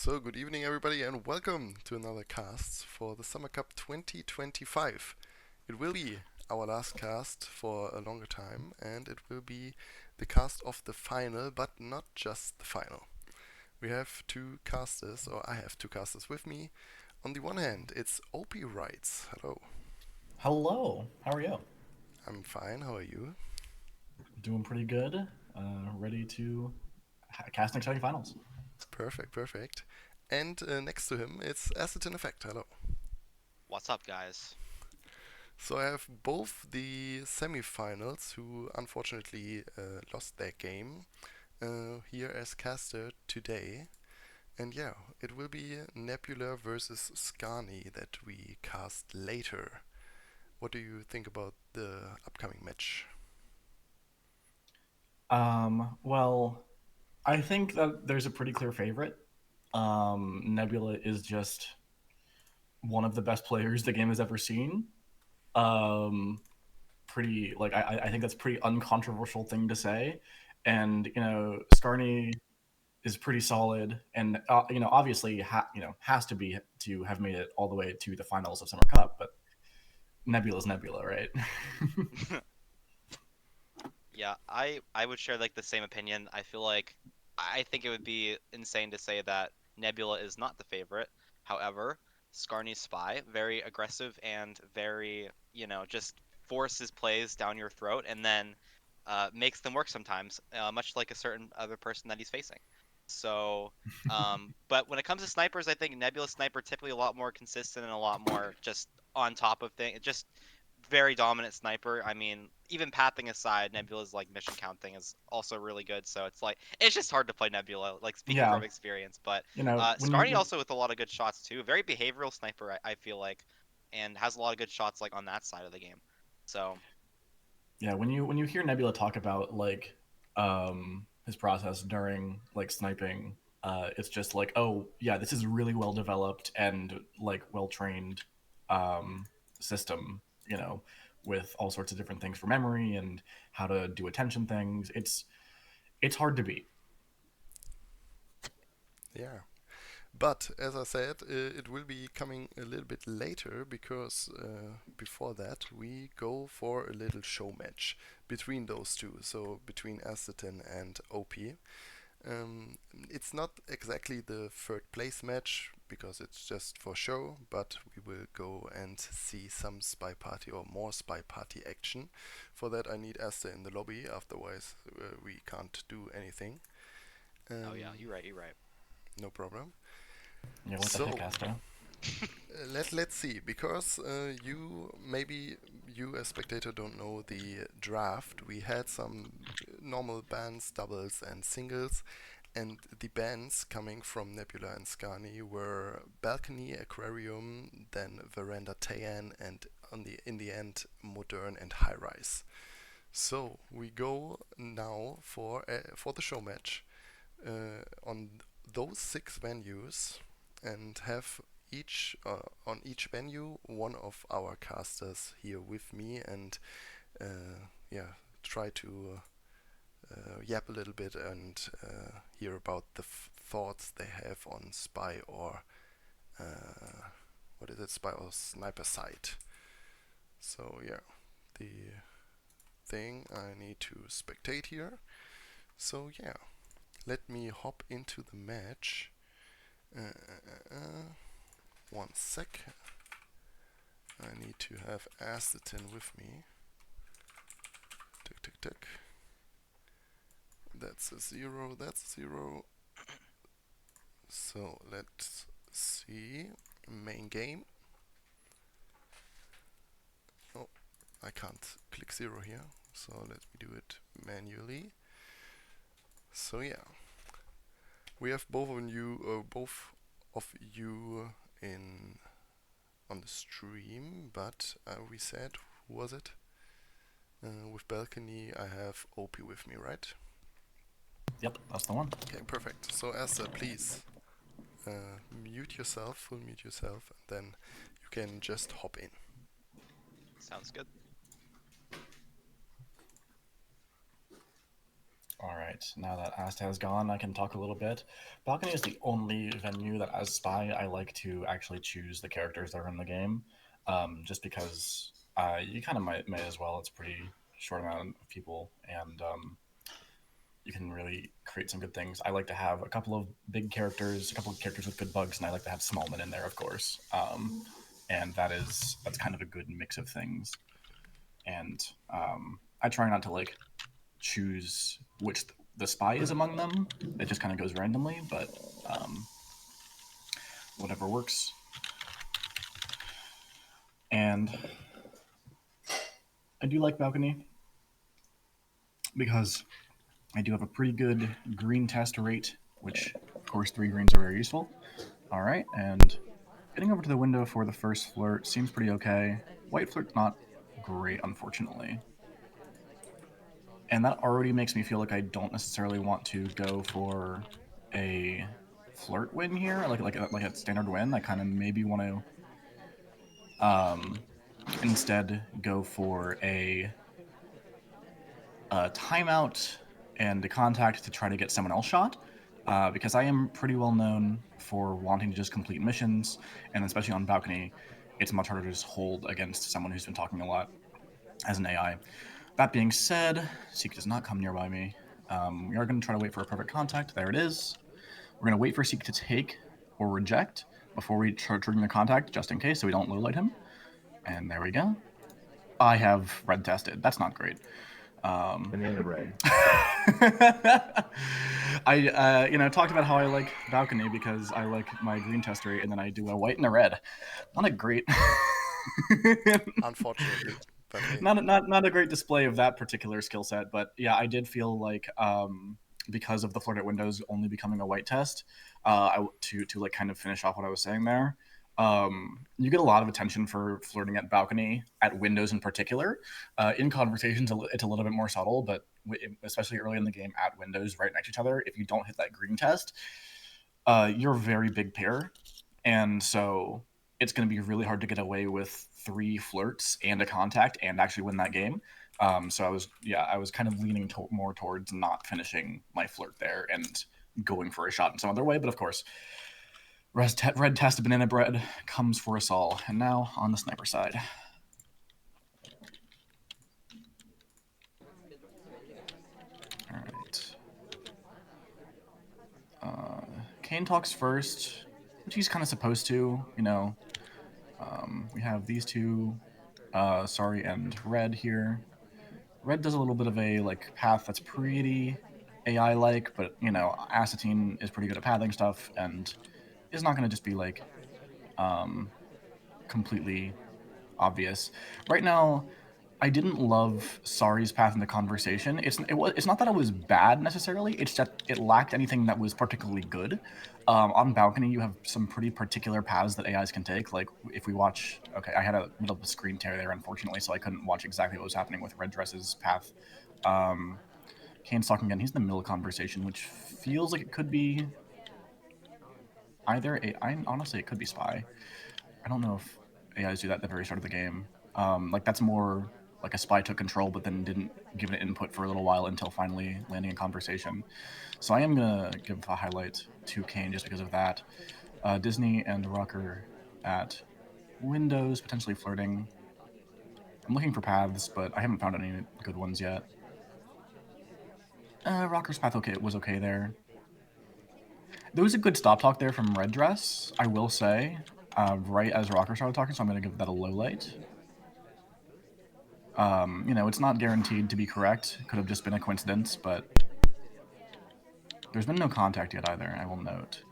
So, good evening, everybody, and welcome to another cast for the Summer Cup 2025. It will be our last cast for a longer time, and it will be the cast of the final, but not just the final. We have two casters, or I have two casters with me. On the one hand, it's OpiWrites. Hello, Hello, how are you? I'm fine. How are you? Doing pretty good. Ready to cast an exciting finals. Perfect, perfect. And next to him, it's AstatineEffect. Hello. What's up, guys? So I have both the semifinals who unfortunately lost their game here as caster today. And yeah, it will be Nebula versus Skarni that we cast later. What do you think about the upcoming match? Well, I think that there's a pretty clear favorite. Nebula is just one of the best players the game has ever seen. Um, pretty like I think that's a pretty uncontroversial thing to say, and Skarni is pretty solid, and obviously has to be to have made it all the way to the finals of Summer Cup, but Nebula's Nebula, right? Yeah, I would share like the same opinion. I think it would be insane to say that Nebula is not the favorite. However, Skarny's Spy, very aggressive and very, just forces plays down your throat and then makes them work sometimes, much like a certain other person that he's facing. So, but when it comes to snipers, I think Nebula Sniper typically a lot more consistent and a lot more just on top of things. Just very dominant sniper. I mean, even pathing aside, Nebula's like mission counting is also really good. So it's just hard to play Nebula. Like speaking Yeah, from experience, but when you Skarny also with a lot of good shots too. Very behavioral sniper, I feel like, and has a lot of good shots like on that side of the game. So when you hear Nebula talk about like his process during like sniping, it's just like, oh yeah, this is a really well developed and like well trained um, system. You know, with all sorts of different things for memory and how to do attention things. It's hard to beat. Yeah. But as I said, it will be coming a little bit later because before that we go for a little show match between those two, so between Aston and OP. It's not exactly the third place match because it's just for show, but we will go and see some spy party or more spy party action. For that, I need Asta in the lobby, otherwise, we can't do anything. oh yeah, Um, you're right. no problem. Yeah, what the heck, So, Asta? let's see, because you as spectator don't know the draft. We had some normal bands, doubles and singles, and the bands coming from Nebula and Skarni were Balcony, Aquarium, then Veranda, Teien, and in the end Moderne and High Rise. So we go now for the show match on those six venues and have each on each venue one of our casters here with me and yeah, try to yap a little bit and hear about the thoughts they have on spy or what is it, spy or sniper site. So yeah, the thing I need to spectate here. So yeah, let me hop into the match. Uh, uh, uh, One sec. I need to have Astatin with me. Tick, tick, tick. That's a zero. That's a zero. So let's see. Main game. Oh, I can't click zero here. So let me do it manually. So yeah, we have both of you in on the stream, but we said who was it? With balcony, I have OP with me, right? Yep, that's the one. Okay, perfect. So Asta, please mute yourself, full mute yourself, and then you can just hop in. Sounds good. All right, now that Asta has gone, I can talk a little bit. Balcony is the only venue that, as Spy, I like to actually choose the characters that are in the game, just because you kind of may as well. It's a pretty short amount of people, and you can really create some good things. I like to have a couple of big characters, a couple of characters with good bugs, and I like to have Smallman in there, of course. And that's kind of a good mix of things. And I try not to like choose which the spy is among them. It just kind of goes randomly, but whatever works. And I do like Balcony because I do have a pretty good green test rate, which, of course, 3 greens are very useful. All right, and getting over to the window for the first flirt seems pretty okay. White flirt's not great, unfortunately. And that already makes me feel like I don't necessarily want to go for a flirt win here, like a standard win. I kind of maybe want to instead go for a timeout and a contact to try to get someone else shot. Because I am pretty well known for wanting to just complete missions, and especially on Balcony, it's much harder to just hold against someone who's been talking a lot as an AI. That being said, Seek does not come nearby me. We are going to try to wait for a perfect contact. There it is. We're going to wait for Seek to take or reject before we triggering the contact, just in case, so we don't lowlight him. And there we go. I have red tested. That's not great. Banana red. I talked about how I like Balcony because I like my green test rate, and then I do a white and a red. Not a great. Unfortunately. But hey. Not a great display of that particular skill set, but yeah, I did feel like because of the flirt at windows only becoming a white test, to like kind of finish off what I was saying there. You get a lot of attention for flirting at balcony, at windows in particular. In conversations, it's a little bit more subtle, but especially early in the game at windows right next to each other, if you don't hit that green test, you're a very big pair. And so it's going to be really hard to get away with 3 flirts and a contact and actually win that game. So I was kind of leaning more towards not finishing my flirt there and going for a shot in some other way. But of course, red test of banana bread comes for us all. And now on the sniper side. All right. Kane talks first, which he's kind of supposed to, you know. We have these two, Sorry and Red here. Red does a little bit of a like path that's pretty AI-like, but you know, Astatine is pretty good at pathing stuff and is not going to just be like completely obvious. Right now, I didn't love Sari's path in the conversation. It's not that it was bad necessarily. It's that it lacked anything that was particularly good. On balcony, you have some pretty particular paths that AIs can take. Like if we watch, okay, I had a middle of a screen tear there, unfortunately, so I couldn't watch exactly what was happening with Red Dress's path. Kane's talking again. He's in the middle of conversation, which feels like it could be either honestly, it could be Spy. I don't know if AIs do that at the very start of the game. Like that's more like a spy took control, but then didn't give it input for a little while until finally landing a conversation. So I am gonna give a highlight to Kane just because of that. Disney and Rocker at windows, potentially flirting. I'm looking for paths, but I haven't found any good ones yet. Rocker's path was okay there. There was a good stop talk there from Red Dress, I will say, right as Rocker started talking, so I'm going to give that a low light. You know, it's not guaranteed to be correct. It could have just been a coincidence, but there's been no contact yet either, I will note.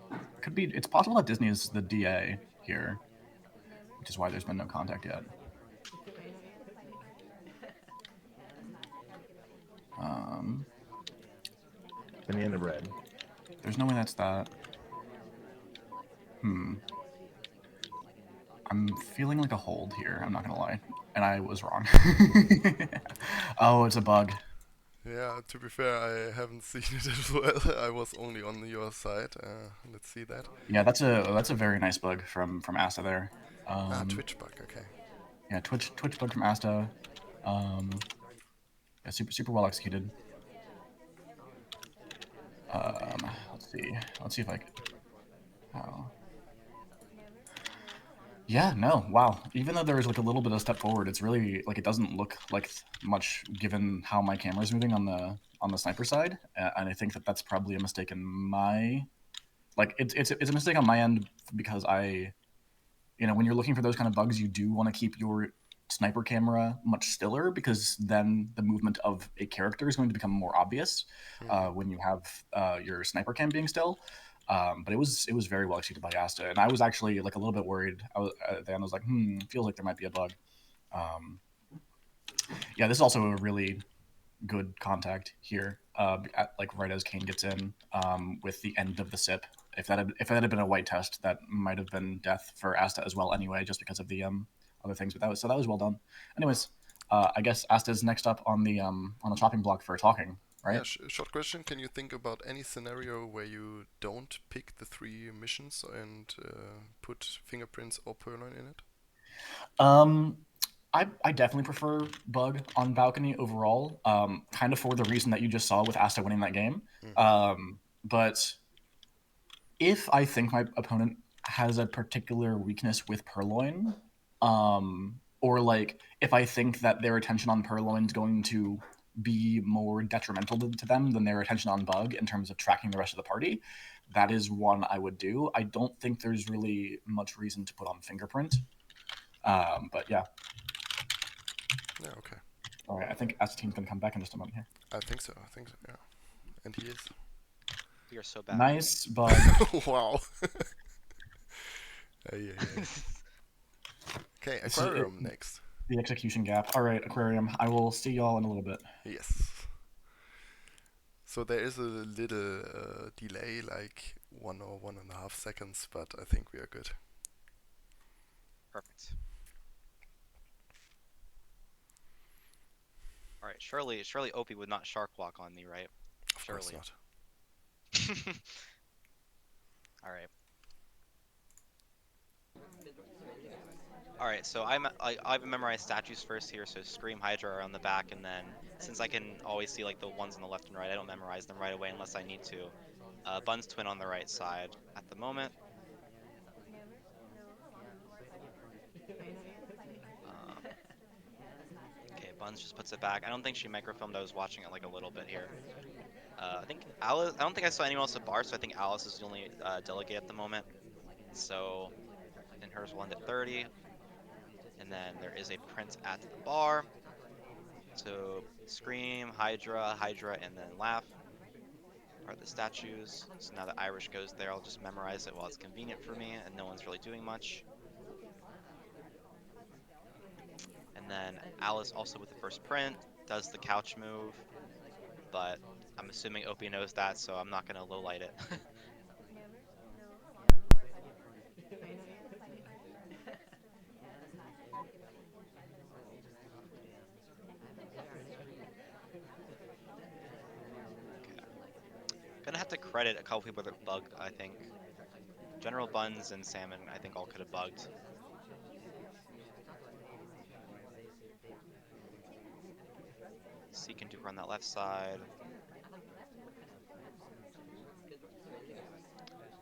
It's possible that Disney is the DA here, which is why there's been no contact yet. Banana bread. There's no way that's that. I'm feeling like a hold here, I'm not gonna lie. And I was wrong. Oh, it's a bug. Yeah, to be fair, I haven't seen it as well. I was only on your side. Let's see that. Yeah, that's a very nice bug from Asta there. Twitch bug, okay. Yeah, Twitch bug from Asta. Yeah, super well executed. Let's see. Let's see if I can. Oh. Yeah, no, wow. Even though there is like a little bit of step forward, it's really like it doesn't look like much given how my camera is moving on the sniper side, and I think that that's probably a mistake in my like it's a mistake on my end because when you're looking for those kind of bugs, you do want to keep your sniper camera much stiller because then the movement of a character is going to become more obvious Mm-hmm. when you have your sniper cam being still. But it was very well executed by Asta, and I was actually like a little bit worried. At the end, I was like, feels like there might be a bug. Um, yeah, this is also a really good contact here. Like right as Kane gets in with the end of the sip. If that had been a white test, that might have been death for Asta as well. Anyway, just because of the other things. But that was well done. Anyways, I guess Asta's next up on the chopping block for talking. Yeah, Right. short question. Can you think about any scenario where you don't pick the three missions and put fingerprints or purloin in it? Um, I definitely prefer Bug on balcony overall. Kind of for the reason that you just saw with Asta winning that game. Mm-hmm. But if I think my opponent has a particular weakness with Purloin, or like if I think that their attention on Purloin is going to be more detrimental to them than their attention on Bug in terms of tracking the rest of the party, that is one I would do. I don't think there's really much reason to put on Fingerprint. But yeah, Yeah, okay. all right. I think Asatine's gonna come back in just a moment here. I think so. I think so. Yeah, and he is. We are so bad. Nice Bug. Wow. Yeah, yeah. Okay, This is Aquarium next. the execution gap. All right, Aquarium. I will see y'all in a little bit. Yes. So there is a little delay, like 1 or 1.5 seconds, but I think we are good. Perfect. All right, surely Opie would not shark walk on me, right? Of course Surely. not. All right. All right, so I've memorized statues first here. So Scream, Hydra are on the back, and then since I can always see like the ones on the left and right, I don't memorize them right away unless I need to. Bun's twin on the right side at the moment. Um, okay, Buns just puts it back. I don't think she microfilmed. I was watching it like a little bit here. I think Alice. I don't think I saw anyone else at bar, so I think Alice is the only delegate at the moment. So, and hers will end at 30. And then there is a prince at the bar. So Scream, Hydra, Hydra, and then Laugh are the statues. So now that Irish goes there, I'll just memorize it while it's convenient for me and no one's really doing much. And then Alice also with the first print does the couch move, but I'm assuming Opie knows that, so I'm not gonna lowlight it. Okay. Gonna have to credit a couple people that bugged, I think. General Buns and Salmon, I think all could have bugged. C can do her on that left side.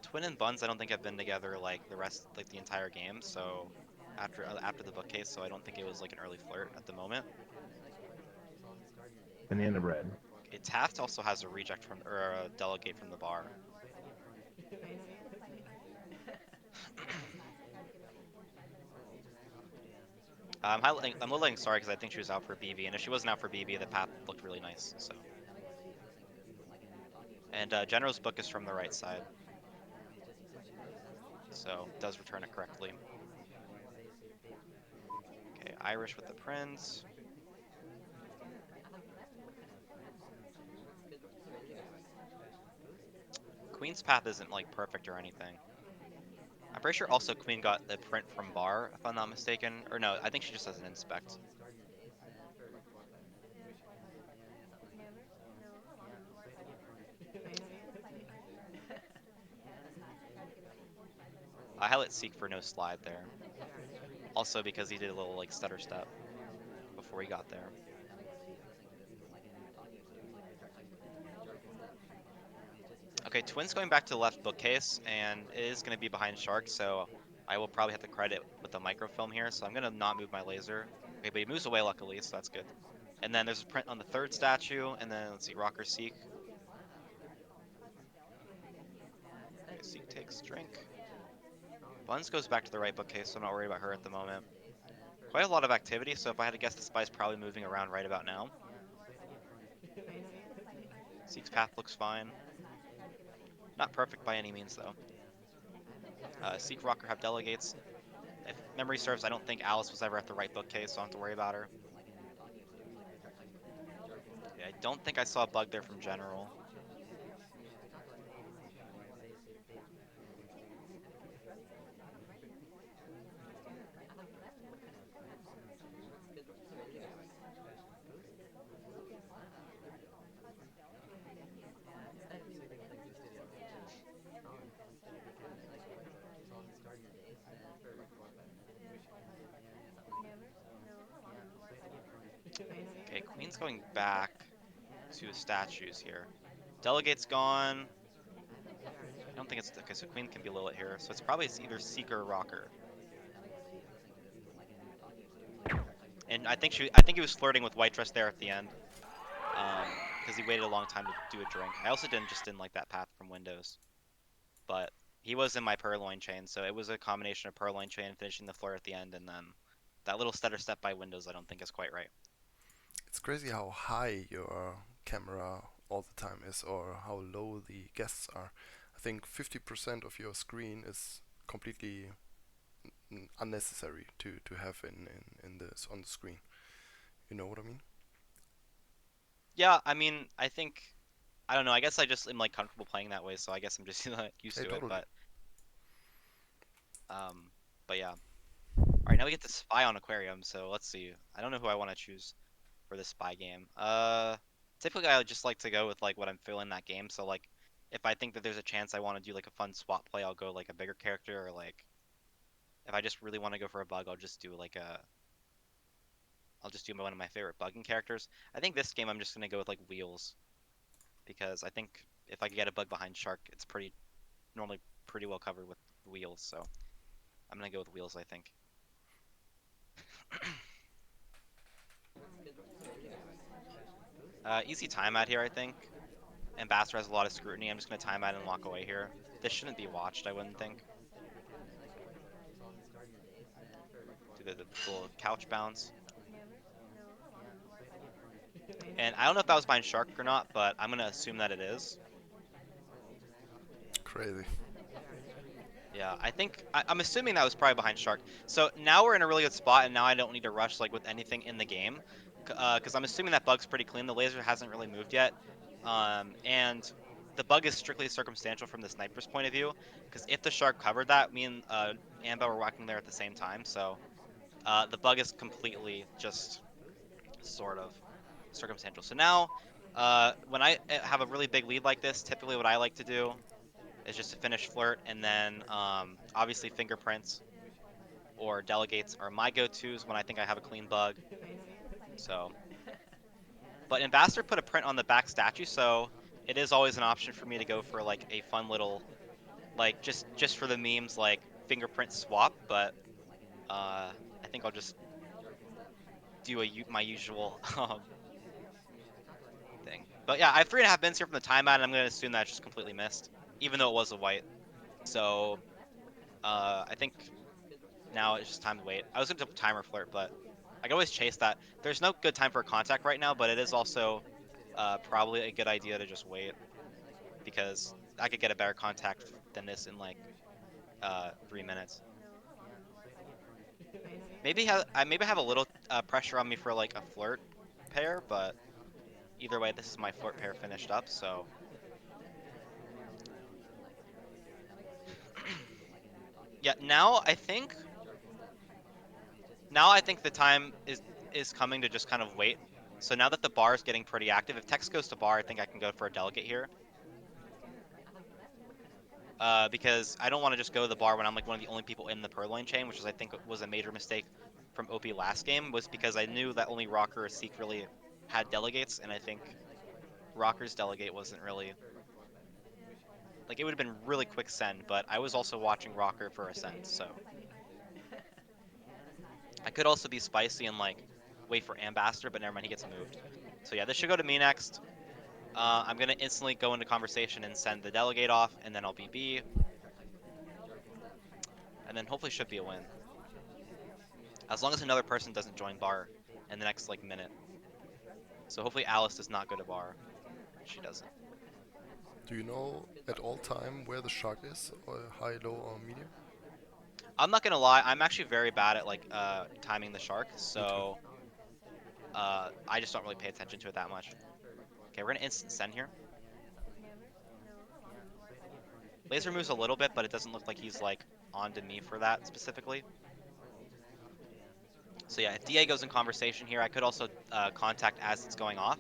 Twin and Buns, I don't think have been together like the entire game. So after the bookcase, so I don't think it was like an early flirt at the moment. Banana bread. Okay, Taft also has a reject from or a delegate from the bar. I'm little sorry because I think she was out for BB, and if she wasn't out for BB, the path looked really nice. So, and General's book is from the right side, so does return it correctly. Okay, Irish with the prince. Queen's path isn't like perfect or anything. I'm pretty sure also Queen got the print from bar, if I'm not mistaken. Or no, I think she just has an inspect. I highlight Seek for no slide there. Also because he did a little like stutter step before he got there. Okay, Twin's going back to the left bookcase, and it is going to be behind Shark, so I will probably have to credit with the microfilm here, so I'm going to not move my laser. Okay, but he moves away luckily, so that's good. And then there's a print on the third statue, and then let's see, Rocker Seek. Okay, Seek takes drink. Buns goes back to the right bookcase, so I'm not worried about her at the moment. Quite a lot of activity, so if I had to guess, the spy's probably moving around right about now. Seek's path looks fine. Not perfect by any means, though. Seek, Rocker have delegates. If memory serves, I don't think Alice was ever at the right bookcase, so I don't have to worry about her. Okay, I don't think I saw a bug there from General. Okay, Queen's going back to statues here. Delegate's gone. I don't think it's okay. So Queen can be Lilith here. So it's probably either Seeker or Rocker. And I think he was flirting with White Dress there at the end, because he waited a long time to do a drink. I also didn't like that path from Windows, but he was in my Purloin chain, so it was a combination of Purloin chain finishing the flirt at the end, and then that little stutter step by Windows I don't think is quite right. It's crazy how high your camera all the time is, or how low the guests are. I think 50% of your screen is completely unnecessary to have in this on the screen. You know what I mean? Yeah, I mean, I don't know. I guess I just am like comfortable playing that way, so I guess I'm just like, used Hey, to it. totally. Um, but yeah. All right, now we get to spy on Aquarium. So let's see. I don't know who I want to choose for this spy game. Typically I would just like to go with like what I'm feeling that game. So like, if I think that there's a chance I want to do like a fun swap play, I'll go like a bigger character, or like if I just really want to go for a bug, I'll just do one of my favorite bugging characters. I think this game I'm just gonna go with like Wheels, because I think if I could get a bug behind Shark, it's normally pretty well covered with Wheels. So I'm gonna go with Wheels, I think. Easy timeout here, I think. Ambassador has a lot of scrutiny. I'm just gonna time out and walk away here. This shouldn't be watched, I wouldn't think. Do the little couch bounce. And I don't know if that was behind Shark or not, but I'm gonna assume that it is. Crazy. Yeah, I'm assuming that was probably behind Shark. So now we're in a really good spot, and now I don't need to rush like with anything in the game, because I'm assuming that bug's pretty clean. The laser hasn't really moved yet, and the bug is strictly circumstantial from the sniper's point of view. Because if the Shark covered that, me and Amba were walking there at the same time, so the bug is completely just sort of circumstantial. So now, when I have a really big lead like this, typically what I like to do is just to finish flirt, and then obviously fingerprints or delegates are my go-tos when I think I have a clean bug. So, but Ambassador put a print on the back statue, so it is always an option for me to go for like a fun little, like just for the memes, like fingerprint swap. But I think I'll just do my usual thing. But yeah, I have 3.5 minutes here from the timeout, and I'm gonna assume that just completely missed, even though it was a white. So I think now it's just time to wait. I was going to timer flirt, but I can always chase that. There's no good time for a contact right now, but it is also probably a good idea to just wait, because I could get a better contact than this in like 3 minutes. I maybe have a little pressure on me for like a flirt pair, but either way, this is my flirt pair finished up. So yeah, now I think the time is coming to just kind of wait. So now that the bar is getting pretty active, if Tex goes to bar, I think I can go for a delegate here. Because I don't want to just go to the bar when I'm like one of the only people in the Purloin chain, which is I think was a major mistake from OP last game, was because I knew that only Rocker or Seek really had delegates, and I think Rocker's delegate wasn't really Like, it would have been really quick send, but I was also watching Rocker for a send, so. I could also be spicy and, like, wait for Ambassador, but never mind, he gets moved. So yeah, this should go to me next. I'm going to instantly go into conversation and send the delegate off, and then I'll BB. And then hopefully should be a win. As long as another person doesn't join bar in the next, like, minute. So hopefully Alice does not go to bar. She doesn't. Do you know at all time where the shark is, or high, low, or medium? I'm not going to lie, I'm actually very bad at, like, timing the shark, Me too. so I just don't really pay attention to it that much. Okay, we're going to instant send here. Laser moves a little bit, but it doesn't look like he's, like, onto me for that specifically. So yeah, if DA goes in conversation here, I could also contact as it's going off,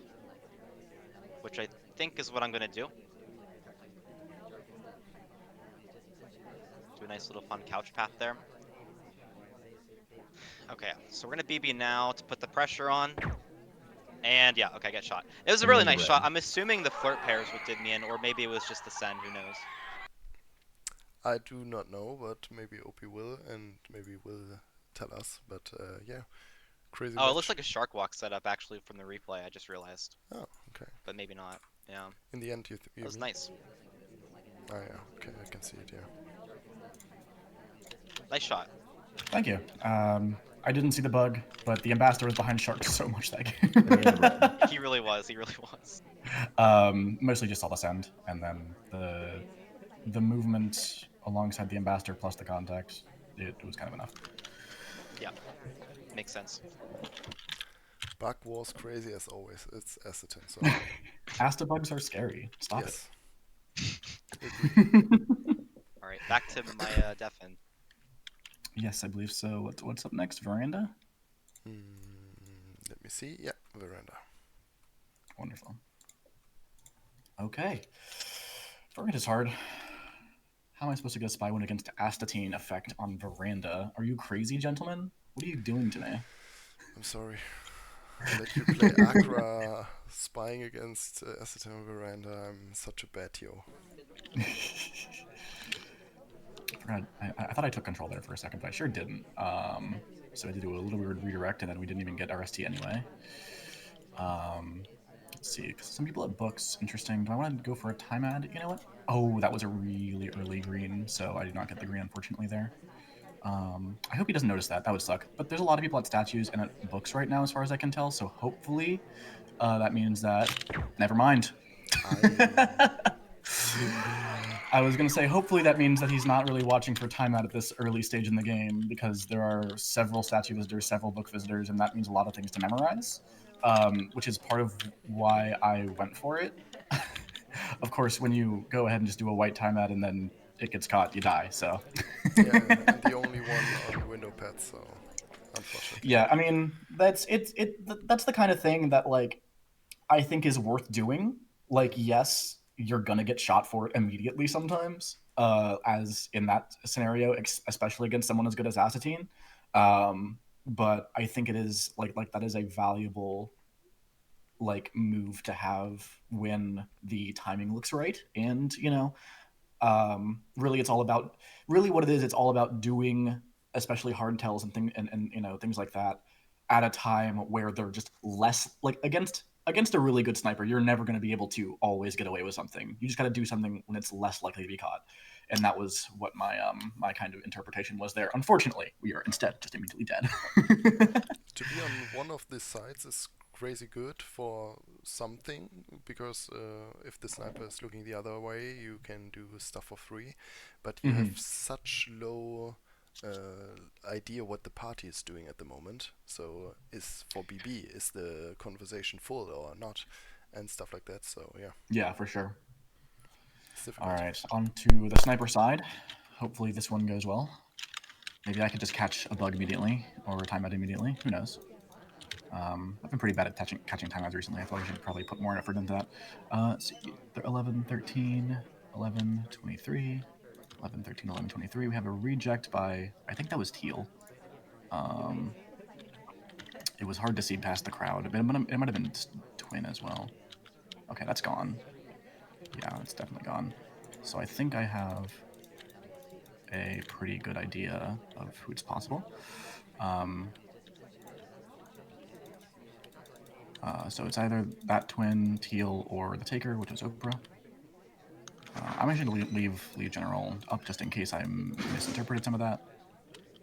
which I think is what I'm going to do. Do a nice little fun couch path there. Okay, so we're going to BB now to put the pressure on. And yeah, okay, I get shot. It was a really Banana nice shot. bread. I'm assuming the flirt pair is what did me in, or maybe it was just the send, who knows. I do not know, but maybe Opie will, and maybe will tell us. But yeah, crazy Oh, it looks match. like a shark walk setup actually from the replay, I just realized. Oh, okay. But maybe not. Yeah, In the end, you that was mean? nice. Oh yeah, okay, I can see it. Yeah. Nice shot. Thank you. I didn't see the bug, but the ambassador was behind sharks so much that Banana bread. game. He really was. He really was. Mostly just saw the send, and then the movement alongside the ambassador plus the contact, it was kind of enough. Yeah, makes sense. Bug was crazy as always. It's Asatine, so Asta bugs are scary. Stop yes, it. agree. All right, back to my Defin. Yes, I believe so. What's up next? Veranda? Let me see. Yeah, Veranda. Wonderful. Okay. Veranda's hard. How am I supposed to get a spy win against AstatineEffect on Veranda? Are you crazy, gentlemen? What are you doing to me? I'm sorry. I let you play Accra spying against Asatine Veranda. I'm such a bad yo. I thought I took control there for a second, but I sure didn't. So I did do a little weird redirect, and then we didn't even get RST anyway. Let's see, because some people at books, interesting. Do I want to go for a time ad? You know what? Oh, that was a really early green, so I did not get the green, unfortunately, there. I hope he doesn't notice that. That would suck. But there's a lot of people at statues and at books right now, as far as I can tell, so hopefully that means that... Never mind. I was going to say, hopefully that means that he's not really watching for timeout at this early stage in the game, because there are several statue visitors, several book visitors, and that means a lot of things to memorize, which is part of why I went for it. Of course, when you go ahead and just do a white timeout and then it gets caught, you die, so... Yeah, and the only one on window pad, so unfortunately. Yeah, I mean, that's the kind of thing that, like, I think is worth doing. Like, yes, you're gonna get shot for it immediately sometimes, as in that scenario, especially against someone as good as Asatine. But I think it is like that is a valuable, like, move to have when the timing looks right, and really it's all about, really what it is, it's all about doing especially hard tells and things like that at a time where they're just less, like, against a really good sniper, you're never going to be able to always get away with something. You just got to do something when it's less likely to be caught, and that was what my kind of interpretation was there. Unfortunately, we are instead just immediately dead. To be on one of these sides is crazy good for something, because if the sniper is looking the other way, you can do stuff for free, but you have such low idea what the party is doing at the moment. So is for BB, is the conversation full or not, and stuff like that. So yeah, Yeah, for sure. it's All difficult. right, on to the sniper side. Hopefully this one goes well. Maybe I could just catch a bug immediately or a timeout immediately. Who knows? I've been pretty bad at catching timeouts recently. I feel like I should probably put more effort into that. So 11, 13, 11, 23, 11, 13, 11, 23. We have a reject by, I think that was Teal. It was hard to see past the crowd. It might have been Twin as well. Okay, that's gone. Yeah, it's definitely gone. So I think I have a pretty good idea of who's possible. So it's either that twin, Teal, or the Taker, which is Oprah. I'm actually going to leave General up just in case I misinterpreted some of that.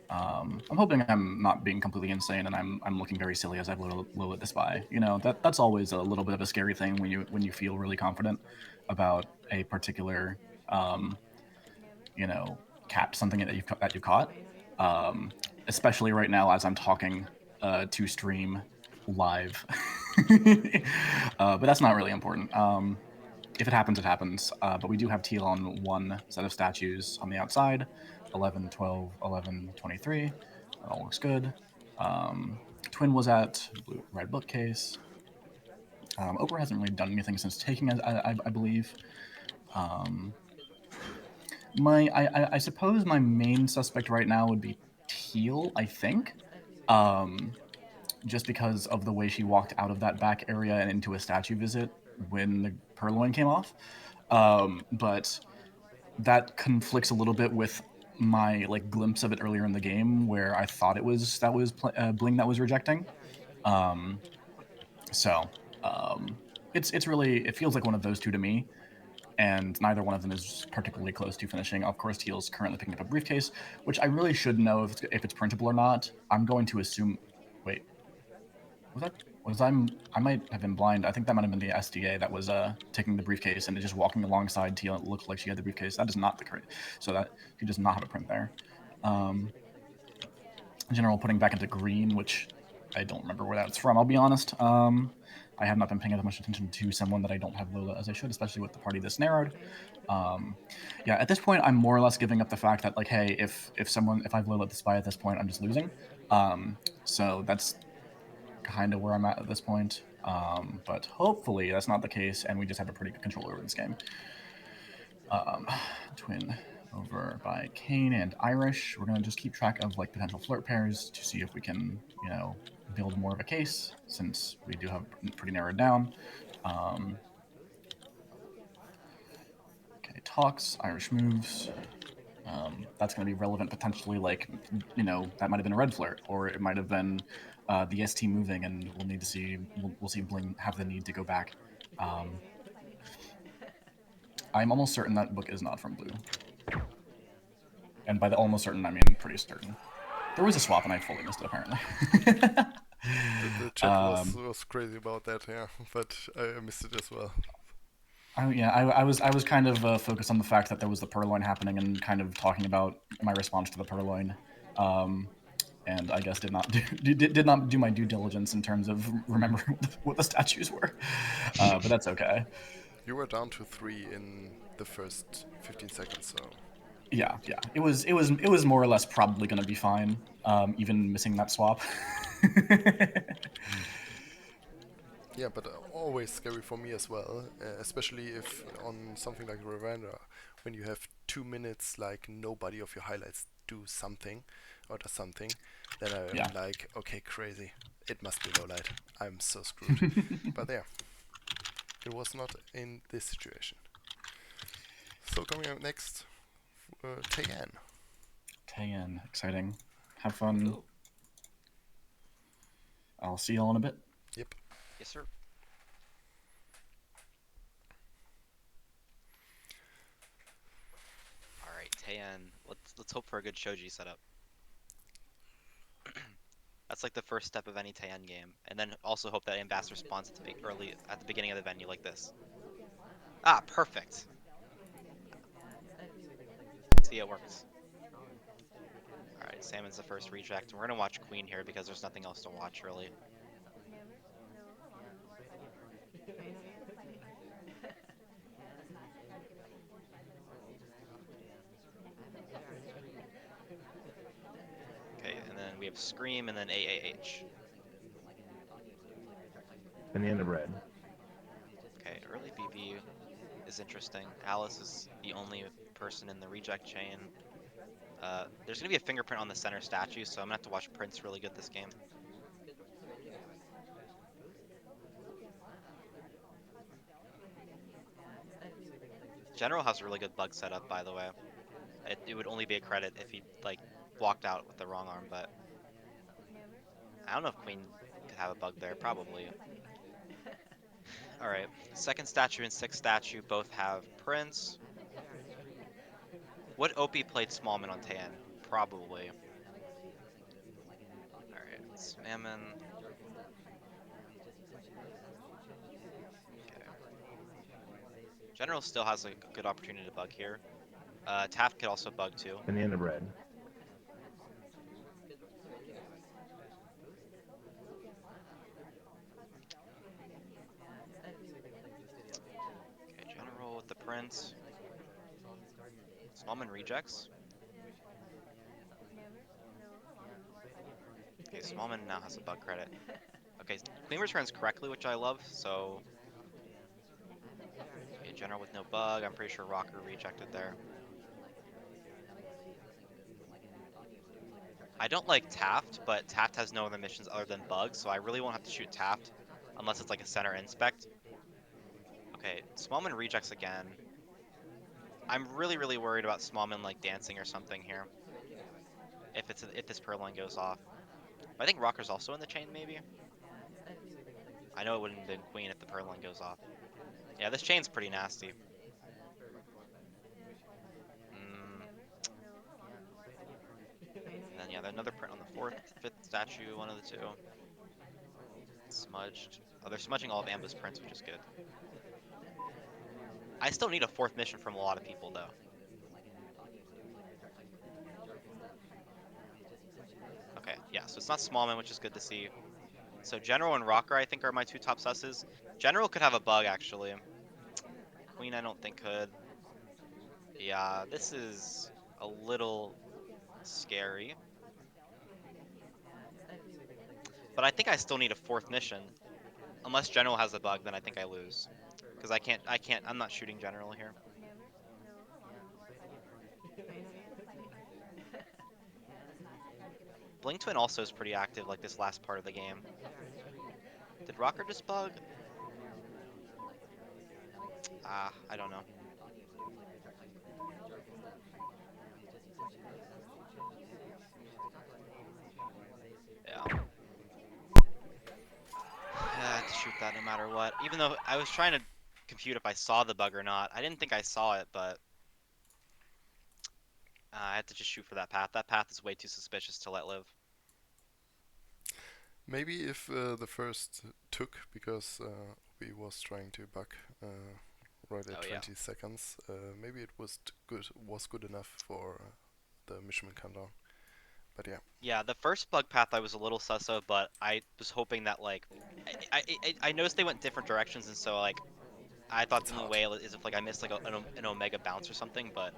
I'm hoping I'm not being completely insane and I'm looking very silly as I've Lilith the Spy. You know, that's always a little bit of a scary thing when you feel really confident about a particular you know, capped something that you caught. Um, Especially right now as I'm talking to stream live. But that's not really important. If it happens, it happens. But we do have teal on one set of statues on the outside, 11, 12, 11, 23. That all looks good. Twin was at blue red bookcase. Oprah hasn't really done anything since taking, I believe. I suppose my main suspect right now would be Teal, I think. Just because of the way she walked out of that back area and into a statue visit when the purloin came off. But that conflicts a little bit with my like glimpse of it earlier in the game where I thought it was Bling that was rejecting. Um, so it's really, it feels like one of those two to me, and neither one of them is particularly close to finishing. Of course, Teal's currently picking up a briefcase, which I really should know if it's printable or not. I'm going to assume. Wait, was that I might have been blind. I think that might have been the SDA that was taking the briefcase and just walking alongside Teal. It looked like she had the briefcase. That is not the correct. So that she does not have a print there. General putting back into green, which I don't remember where that's from. I'll be honest. I have not been paying as much attention to someone that I don't have Lola as I should, especially with the party this narrowed. Yeah, at this point, I'm more or less giving up the fact that like, hey, if I've Lola the Spy at this point, I'm just losing. So that's kind of where I'm at this point. But hopefully that's not the case, and we just have a pretty good control over this game. Twin over by Kane and Irish. We're gonna just keep track of like potential flirt pairs to see if we can, you know, build more of a case since we do have pretty narrowed down. Okay, talks, Irish moves. That's going to be relevant potentially, like, you know, that might have been a red flirt, or it might have been the ST moving, and we'll need to see, we'll see Bling have the need to go back. I'm almost certain that book is not from Blue. And by the almost certain, I mean pretty certain. There was a swap, and I fully missed it, apparently. The chat was crazy about that, yeah, but I missed it as well. I was kind of focused on the fact that there was the purloin happening and kind of talking about my response to the purloin, and I guess did not do my due diligence in terms of remembering what the statues were, but that's okay. You were down to 3 in the first 15 seconds, so Yeah, it was more or less probably going to be fine, even missing that swap. yeah, but always scary for me as well, especially if on something like Veranda, when you have 2 minutes, like nobody of your highlights do something or does something, then I'm Yeah. like, okay, crazy, it must be low light. I'm so screwed. But yeah, it was not in this situation. So coming up next, Teien. Teien, exciting. Have fun. Ooh. I'll see y'all in a bit. Yep. Yes, sir. All right, Teien. Let's hope for a good shoji setup. That's like the first step of any Teien game, and then also hope that Ambassador spawns early at the beginning of the venue like this. Ah, perfect. See, it works. All right, Salmon's the first reject. We're gonna watch Queen here because there's nothing else to watch really. Okay, and then we have Scream and then AAH. Banana bread. Okay, early BB is interesting. Alice is the only person in the reject chain. There's gonna be a fingerprint on the center statue, so I'm gonna have to watch Prince really good this game. General has a really good bug setup, by the way. It would only be a credit if he like walked out with the wrong arm, but I don't know if Queen could have a bug there. Probably. All right. Second statue and sixth statue both have Prince. Would Opie played Smallman on Teien? Probably. All right. Mammon. Okay. General still has a good opportunity to bug here. Taft could also bug too. Banana bread. Okay. General with the Prince. Smallman rejects. Okay. Smallman now has a bug credit. Okay. Queen returns correctly, which I love. So. Okay. General with no bug. I'm pretty sure Rocker rejected there. I don't like Taft, but Taft has no other missions other than bugs, so I really won't have to shoot Taft unless it's like a center inspect. Okay, Smallman rejects again. I'm really worried about Smallman like dancing or something here. If this Purloin goes off. But I think Rocker's also in the chain maybe. I know it wouldn't have been Queen if the Purloin goes off. Yeah, this chain's pretty nasty. Mm, and then yeah, there's another print on the fourth, fifth statue, one of the two. Smudged. Oh, they're smudging all of Ambu's prints, which is good. I still need a fourth mission from a lot of people though. Okay, yeah, so it's not Smallman, which is good to see. So General and Rocker, I think, are my two top susses. General could have a bug, actually. Queen, I don't think could. Yeah, this is a little scary. But I think I still need a fourth mission. Unless General has a bug, then I think I lose. Because I'm not shooting General here. Blink Twin also is pretty active, like this last part of the game. Did Rocker just bug? Ah, I don't know. Yeah. Yeah, I had to shoot that no matter what. Even though I was trying to compute if I saw the bug or not. I didn't think I saw it, but I had to just shoot for that path. That path is way too suspicious to let live. Maybe if the first took, because we was trying to bug right at Oh yeah. 20 seconds, maybe it was good enough for the mission countdown. But yeah, Yeah, the first bug path I was a little sus of, but I was hoping that like I noticed they went different directions, and so like I thought it's the only hard. way is if like I missed like an omega bounce or something, but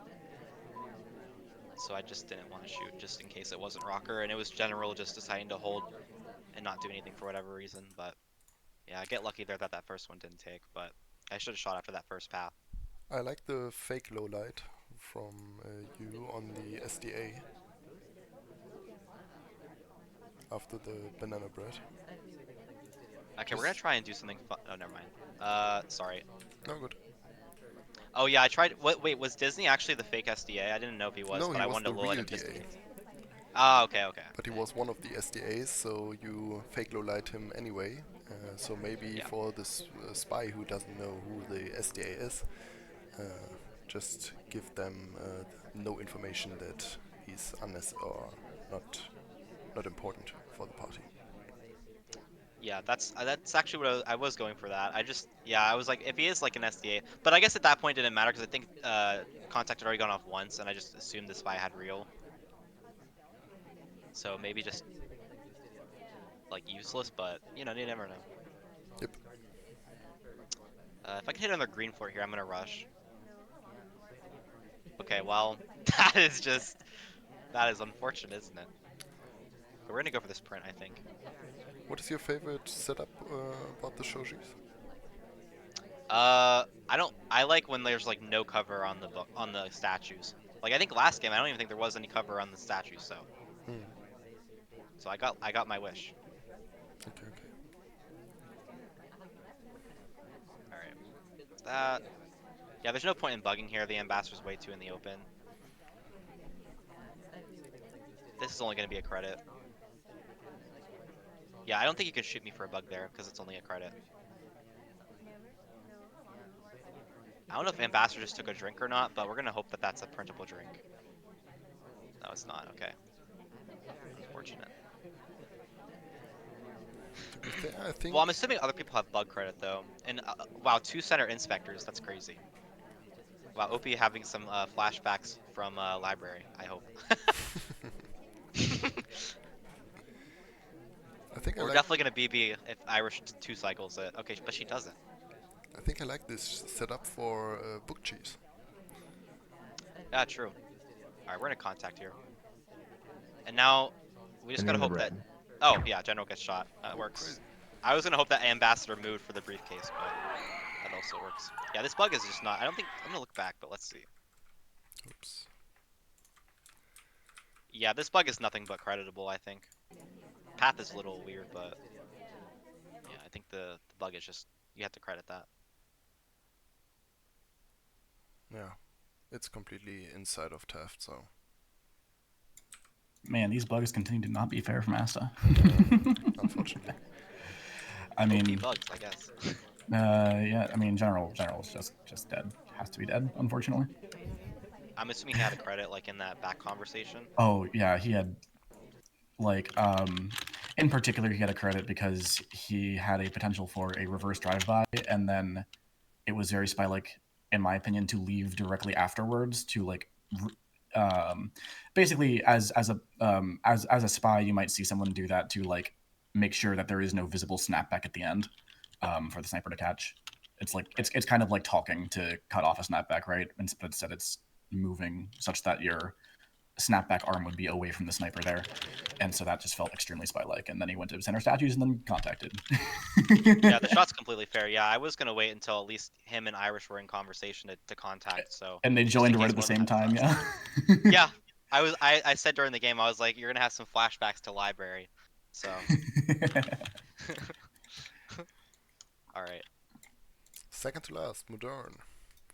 so I just didn't want to shoot just in case it wasn't Rocker, and it was General just deciding to hold and not do anything for whatever reason. But yeah, I get lucky there that that first one didn't take, but I should have shot after that first path. I like the fake low light from you on the SDA after the banana bread. Okay, we're gonna Just try and do something fun. Oh, never mind. Sorry. no good. Oh yeah, I tried. What? Wait, was Disney actually the fake SDA? I didn't know if he was, No, but he I was wanted the to lure real him just in DA, case. Ah, okay, okay. but he was one of the SDAs, so you fake low light him anyway. So maybe Yeah. for this spy who doesn't know who the SDA is, uh, just give them no information that he's or not not important for the party. Yeah, that's actually what I was going for that. I just yeah, I was like if he is like an SDA, but I guess at that point it didn't matter because I think contact had already gone off once, and I just assumed the spy had real. So maybe just like useless, but you never know. Yep. If I can hit another green floor here, I'm gonna rush. Okay, well that is just that is unfortunate, isn't it? But we're gonna go for this print, I think. What is your favorite setup about the shojis? I don't. I like when there's like no cover on the book on the statues. Like I think last game, I don't even think there was any cover on the statues. Hmm. So I got my wish. Okay, okay. All right, that Yeah, there's no point in bugging here. The ambassador's way too in the open. This is only going to be a credit. Yeah, I don't think you can shoot me for a bug there because it's only a credit. I don't know if ambassador just took a drink or not, but we're going to hope that that's a printable drink. No, it's not. Okay. Unfortunate. I think Well, I'm assuming other people have bug credit though. And wow, 2 center inspectors. That's crazy. Wow, OP having some flashbacks from library, I hope. I think I We're like definitely gonna BB if Irish 2 cycles it. Okay, but she doesn't. this setup for book cheese. Yeah, true. Alright, we're in a contact here. And now we just Penny gotta in the hope that. red. Oh yeah, general gets shot. That works. Crazy. I was gonna hope that ambassador moved for the briefcase, but that also works. Yeah, this bug is just not. I don't think I'm gonna look back, but let's see. Oops. Yeah, this bug is nothing but creditable. I think path is a little weird, but yeah, I think the bug is just you have to credit that. Yeah, it's completely inside of Taft, so Man, these bugs continue to not be fair from Asta. unfortunately. I mean, OP bugs, I guess. yeah. I mean, general's just dead. Has to be dead, unfortunately. I'm assuming he had a credit like in that back conversation. Oh yeah, he had like in particular he had a credit because he had a potential for a reverse drive-by, and then it was very spy-like, in my opinion, to leave directly afterwards to like basically as a spy you might see someone do that to like make sure that there is no visible snapback at the end for the sniper to catch. It's like it's kind of like talking to cut off a snapback, right? But instead it's moving such that your snapback arm would be away from the sniper there, and so that just felt extremely spy-like. And then he went to center statues and then contacted. Yeah, the shot's completely fair. Yeah, I was gonna wait until at least him and Irish were in conversation to contact. So And they just in joined right case at the one of them same had time. flash. Yeah. Yeah, I said during the game I was like, you're gonna have some flashbacks to library. So all right. Second to last, Moderne.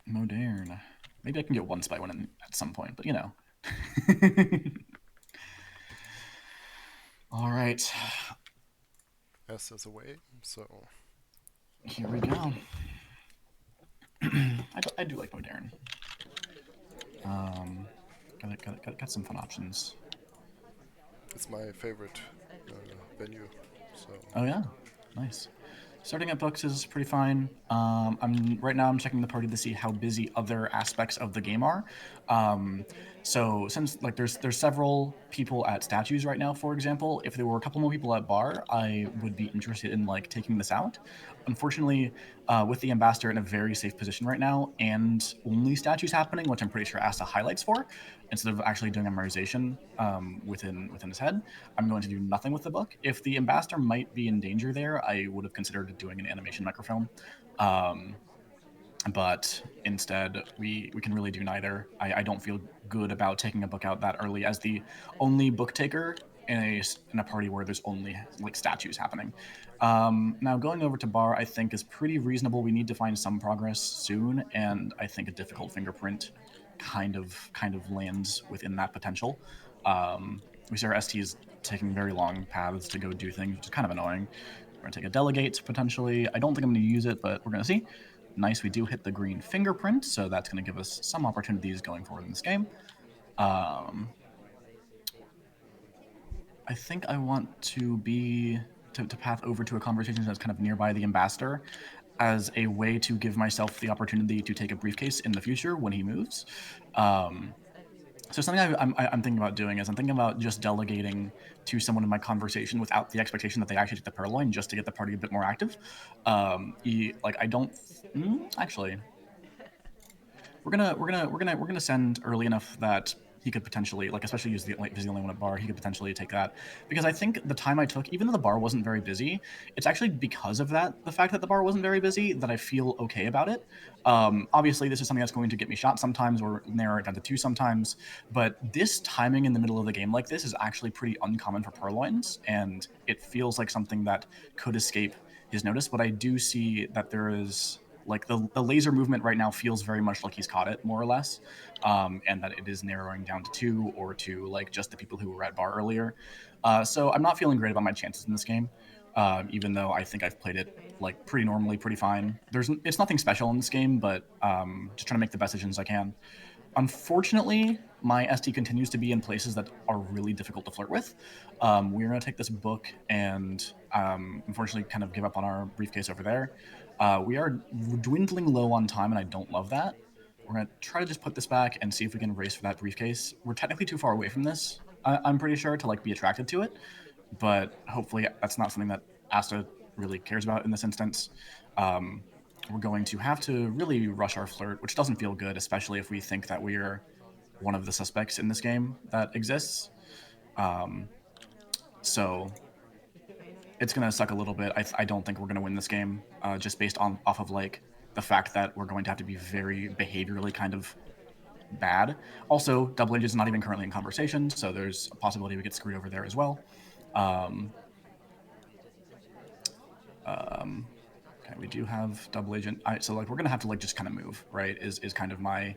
Moderne. Maybe I can get one spy one in at some point, but you know. All right, S is away, so here we go. I do like Moderne. Got some fun options. it's my favorite venue. So Oh yeah, nice. Starting at books is pretty fine. I'm right now. I'm checking the party to see how busy other aspects of the game are. So since like there's several people at statues right now, for example, if there were a couple more people at bar, I would be interested in like taking this out. Unfortunately, with the ambassador in a very safe position right now, and only statues happening, which I'm pretty sure Asta highlights for, instead of actually doing a memorization within his head, I'm going to do nothing with the book. If the ambassador might be in danger there, I would have considered doing an animation microfilm. Um, but instead, we can really do neither. I don't feel good about taking a book out that early as the only book taker in a party where there's only like statues happening. Now going over to bar, I think is pretty reasonable. We need to find some progress soon, and I think a difficult fingerprint kind of lands within that potential. We see our STs taking very long paths to go do things, which is kind of annoying. We're gonna take a delegate potentially. I don't think I'm gonna use it, but we're gonna see. Nice, we do hit the green fingerprint, so that's gonna give us some opportunities going forward in this game. I think I want to to path over to a conversation that's kind of nearby the ambassador as a way to give myself the opportunity to take a briefcase in the future when he moves. So something I'm thinking about doing is I'm thinking about just delegating to someone in my conversation without the expectation that they actually take the purloin, just to get the party a bit more active. Like I don't actually. We're gonna send early enough that he could potentially, like, especially use the like if he's the only one at bar, he could potentially take that. Because I think the time I took, even though the bar wasn't very busy, it's actually because of that, the fact that the bar wasn't very busy, that I feel okay about it. Obviously, this is something that's going to get me shot sometimes or narrow it down to two sometimes. But this timing in the middle of the game like this is actually pretty uncommon for purloins, and it feels like something that could escape his notice. But I do see that there is like the laser movement right now feels very much like he's caught it, more or less, and that it is narrowing down to 2 or to like just the people who were at bar earlier. So I'm not feeling great about my chances in this game, even though I think I've played it like pretty normally, pretty fine. It's nothing special in this game, but just trying to make the best decisions I can. Unfortunately, my ST continues to be in places that are really difficult to flirt with. We're going to take this book and unfortunately kind of give up on our briefcase over there. We are dwindling low on time, and I don't love that. We're going to try to just put this back and see if we can race for that briefcase. We're technically too far away from this, I'm pretty sure, to like be attracted to it, but hopefully that's not something that Asta really cares about in this instance. We're going to have to really rush our flirt, which doesn't feel good, especially if we think that we're one of the suspects in this game that exists. So it's going to suck a little bit. I don't think we're going to win this game, just based on off of like the fact that we're going to have to be very behaviorally kind of bad. Also, Double H is not even currently in conversation, so there's a possibility we get screwed over there as well. Okay, we do have Double Agent. So like we're gonna have to like just kind of move, right? Is kind of my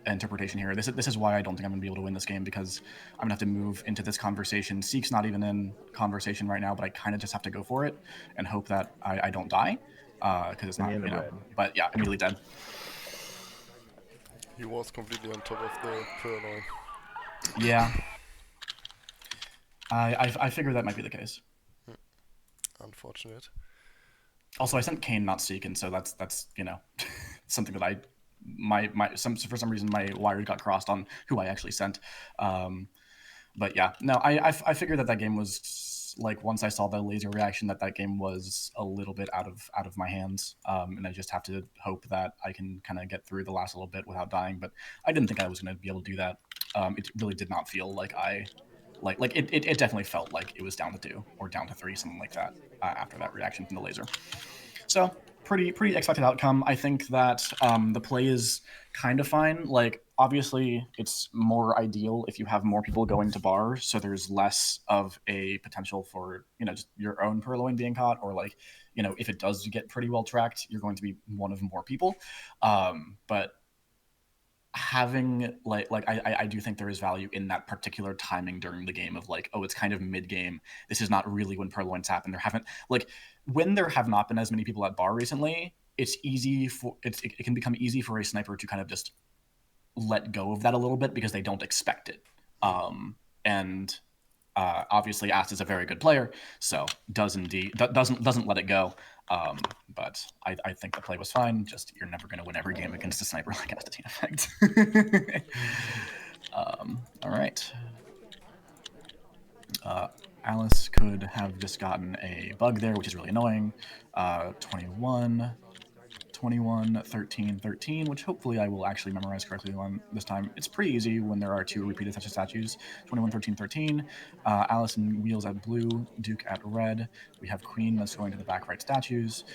interpretation here. This is why I don't think I'm gonna be able to win this game, because I'm gonna have to move into this conversation. Seek's not even in conversation right now, but I kind of just have to go for it and hope that I don't die, because it's not, you know. But yeah, immediately dead. He was completely on top of the purloin. Yeah, I figured that might be the case. Unfortunate. Also, I sent Kane, not Seek, and so that's you know something that I for some reason my wires got crossed on who I actually sent. But yeah, no, I figured that game was like, once I saw the laser reaction, that game was a little bit out of my hands, and I just have to hope that I can kind of get through the last little bit without dying. But I didn't think I was going to be able to do that. It really did not feel like it definitely felt like it was down to 2 or down to 3, something like that, after that reaction from the laser. So pretty expected outcome. I think that the play is kind of fine. Like, obviously, it's more ideal if you have more people going to bar, so there's less of a potential for, you know, just your own purloin being caught, or like, you know, if it does get pretty well tracked, you're going to be one of more people. But having I do think there is value in that particular timing during the game of like, oh, it's kind of mid game. This is not really when purloins happen. When there have not been as many people at bar recently, it's easy for it can become easy for a sniper to kind of just let go of that a little bit because they don't expect it. And obviously, Ast is a very good player, so doesn't let it go. But I think the play was fine. Just, you're never going to win every game against a sniper like AstatineEffect. All right. Alice could have just gotten a bug there, which is really annoying. 21, 21, 13, 13, which hopefully I will actually memorize correctly on this time. It's pretty easy when there are 2 repeated such statues. 21, 13, 13. Alice and Wheels at blue, Duke at red. We have Queen that's going to the back right statues.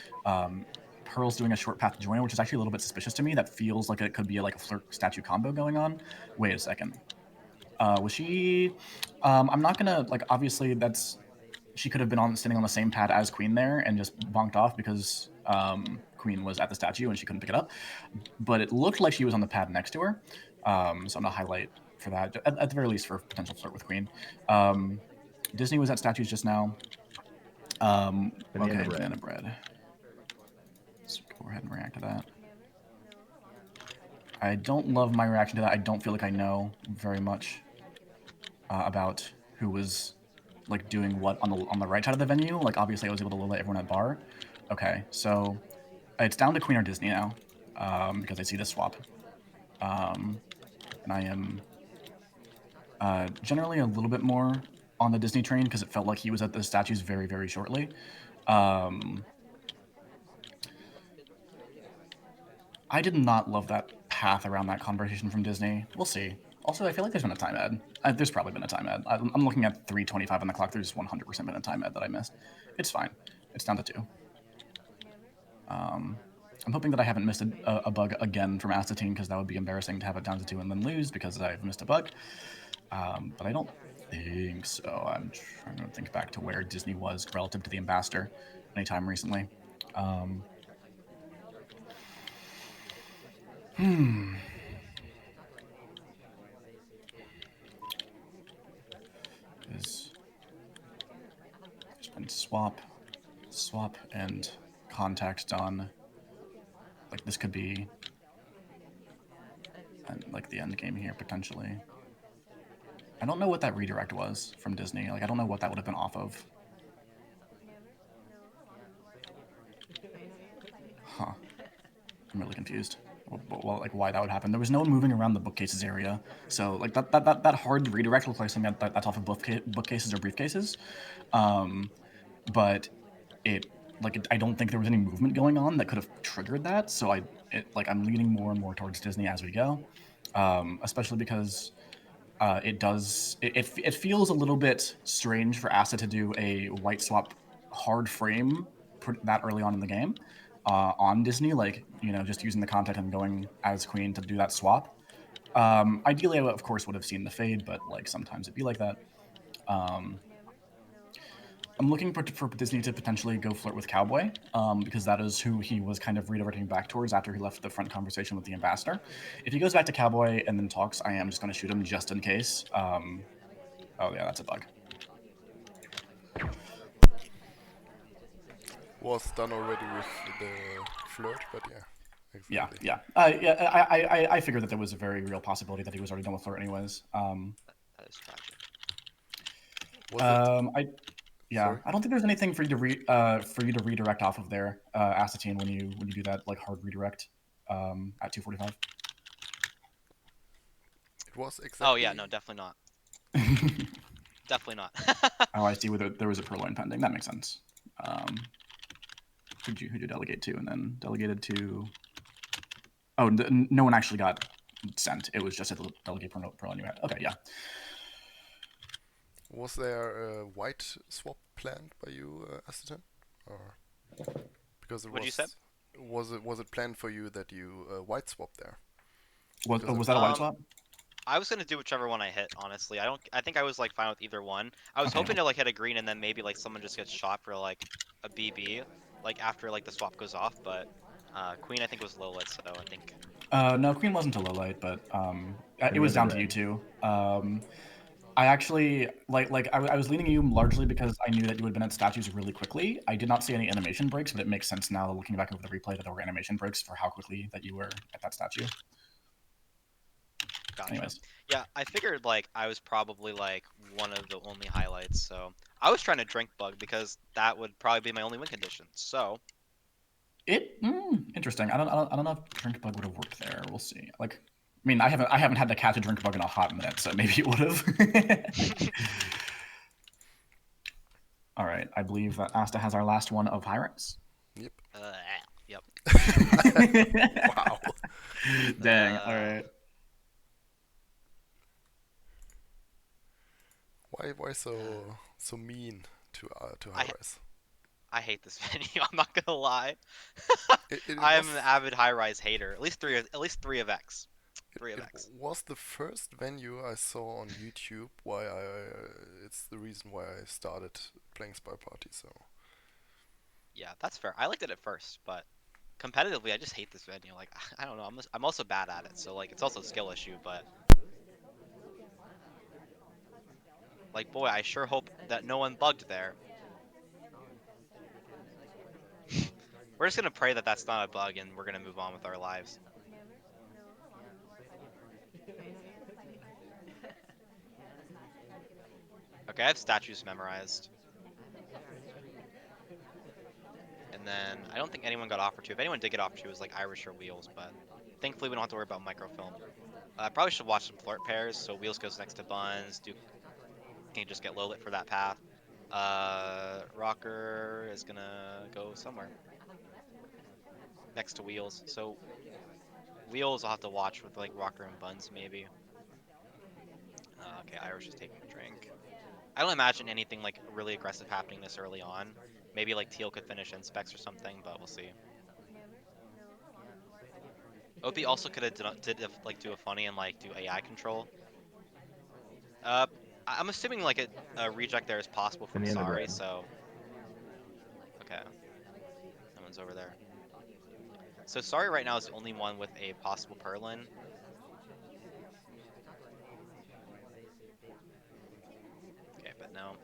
Pearl's doing a short path to joiner, which is actually a little bit suspicious to me. That feels like it could be like a flirt statue combo going on. Wait a second. Was she... I'm not gonna, like, obviously that's... She could have been standing on the same pad as Queen there and just bonked off because Queen was at the statue and she couldn't pick it up. But it looked like she was on the pad next to her. So I'm going to highlight for that, at the very least, for potential flirt with Queen. Disney was at statues just now. Banana bread. Let's go ahead and react to that. I don't love my reaction to that. I don't feel like I know very much about who was like doing what on the right side of the venue. Like, obviously I was able to let everyone at bar. Okay, so it's down to Queen or Disney now, because I see this swap. And I am generally a little bit more on the Disney train because it felt like he was at the statues very, very shortly. I did not love that path around that conversation from Disney. We'll see. Also, I feel like there's been a time ad. There's probably been a time ad. I'm looking at 3:25 on the clock. There's 100% been a time ad that I missed. It's fine. It's down to 2. I'm hoping that I haven't missed a bug again from Astatine, because that would be embarrassing to have it down to 2 and then lose because I've missed a bug. But I don't think so. I'm trying to think back to where Disney was relative to the Ambassador anytime recently. Hmm. Is there's been swap, and contact done. Like this could be, like the end game here potentially. I don't know what that redirect was from Disney. Like I don't know what that would have been off of. Huh. I'm really confused. Well, like why that would happen. There was no one moving around the bookcases area, so like that hard redirect looks like something that's off of bookcases or briefcases. But I don't think there was any movement going on that could have triggered that. So I'm leaning more and more towards Disney as we go, especially because it feels a little bit strange for Asta to do a white swap hard frame that early on in the game on Disney, like just using the content and going as queen to do that swap. Ideally, I of course would have seen the fade, but like sometimes it'd be like that. Um, I'm looking for Disney to potentially go flirt with Cowboy, because that is who he was kind of redirecting back towards after he left the front conversation with the ambassador. If he goes back to Cowboy and then talks, I am just going to shoot him just in case. Oh yeah, that's a bug. Was done already with the flirt, but yeah, Yeah, exactly. yeah, yeah. I figured that there was a very real possibility that he was already done with flirt anyways. That is tragic. Was it? I Yeah, Sorry. I don't think there's anything for you to redirect off of there, Astatine, when you do that like hard redirect at 245. It was Oh yeah, exactly. no, definitely not. Definitely not. Oh, I see. Whether there was a purloin pending, that makes sense. Um, who'd you delegate to, and then delegated to? Oh, no one actually got sent. It was just a delegate purloin you had. Okay, yeah. Was there a white swap planned by you, Aston? Or because it What'd you say? was it planned for you that you white swap there? Was Because it was that a white Um, swap? I was gonna do whichever one I hit. Honestly, I don't. I think I was like fine with either one. I was Okay. hoping to like hit a green and then maybe like someone just gets shot for like a BB, like after like the swap goes off. But Queen I think was low lit, so I think No, Queen wasn't a low light, but it was Banana down to you bread. two. I actually I was leaning you largely because I knew that you had been at statues really quickly. I did not see any animation breaks, but it makes sense now looking back over the replay that there were animation breaks for how quickly that you were at that statue. gotcha. Anyways, Yeah, I figured like I was probably like one of the only highlights. So I was trying to drink bug because that would probably be my only win condition. So interesting. I don't know if drink bug would have worked there. We'll see. Like, I mean, I haven't had to catch a drink bug in a hot minute, so maybe it would have. All right, I believe that Asta has our last one of Hyrax. yep. uh, yep. Wow. Dang. All Uh, right. Why so mean to I Hi-Rise? I hate this venue. I'm not gonna lie. It I am an was avid high rise hater. At least three of X. it, Three of it X. was the first venue I saw on YouTube. Why I it's the reason why I started playing Spy Party. So Yeah, that's fair. I liked it at first, but competitively, I just hate this venue. Like I don't know. I'm also bad at it, so like it's also a skill issue. But like boy, I sure hope that no one bugged there. We're just gonna pray that that's not a bug, and we're gonna move on with our lives. Okay, I have statues memorized, and then I don't think anyone got offered to. If anyone did get offered to, it was like Irish or Wheels, but thankfully we don't have to worry about microfilm. I probably should watch some flirt pairs. So Wheels goes next to Buns. Duke can just get low lit for that path. Rocker is gonna go somewhere next to Wheels. So Wheels I'll have to watch with like Rocker and Buns maybe. Okay, Irish is taking a drink. I don't imagine anything like really aggressive happening this early on. Maybe like Teal could finish Inspecs or something, but we'll see. Opie also could have like do a funny and like do AI control. Uh, I'm assuming like a reject there is possible from Banana Sorry, bread. so okay, someone's over there. So sorry right now is the only one with a possible Perlin. Okay, but no.